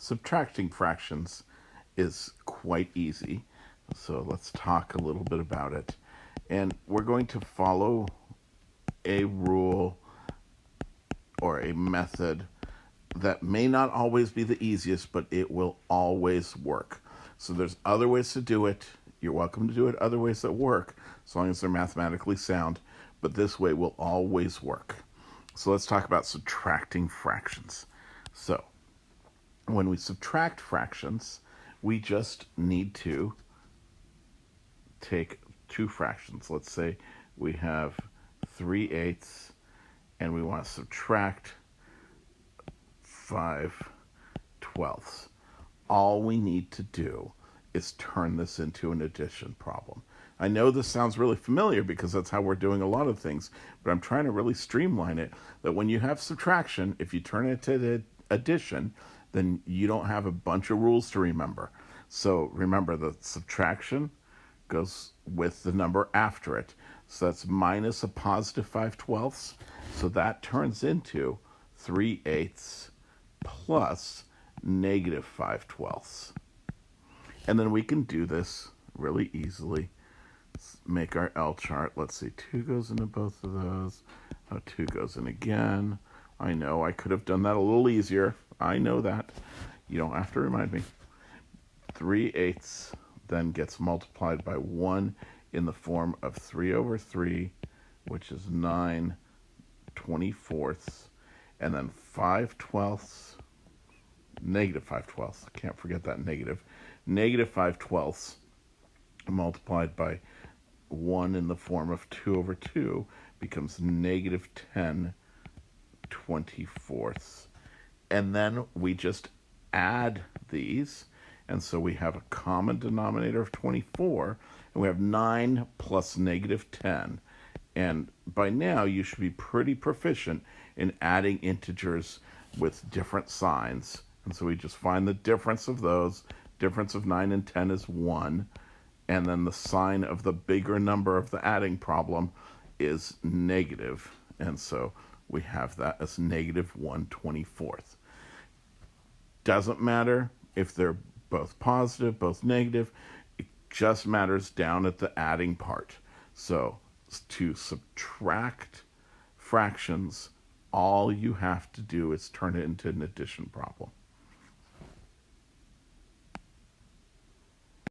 Subtracting fractions is quite easy, so let's talk a little bit about it. And we're going to follow a rule or a method that may not always be the easiest, but it will always work. So there's other ways to do it. You're welcome to do it other ways that work, as long as they're mathematically sound, but this way will always work. So let's talk about subtracting fractions. So when we subtract fractions, we just need to take two fractions. Let's say we have 3/8 and we want to subtract 5/12. All we need to do is turn this into an addition problem. I know this sounds really familiar because that's how we're doing a lot of things, but I'm trying to really streamline it that when you have subtraction, if you turn it to addition, then you don't have a bunch of rules to remember. So remember, the subtraction goes with the number after it. So that's minus a positive 5/12. So that turns into 3/8 plus negative 5/12. And then we can do this really easily. Let's make our L chart. Let's see, 2 goes into both of those. 2 goes in again. I know I could have done that a little easier. I know that. You don't have to remind me. 3/8 then gets multiplied by 1 in the form of 3/3, which is 9/24, and then 5/12, negative 5/12. Can't forget that negative. Negative 5/12 multiplied by 1 in the form of 2/2 becomes negative 10/24. And then we just add these. And so we have a common denominator of 24. And we have 9 plus negative 10. And by now, you should be pretty proficient in adding integers with different signs. And so we just find the difference of those. Difference of 9 and 10 is 1. And then the sign of the bigger number of the adding problem is negative. And so we have that as negative 1/24. Doesn't matter if they're both positive, both negative. It just matters down at the adding part. So to subtract fractions, all you have to do is turn it into an addition problem.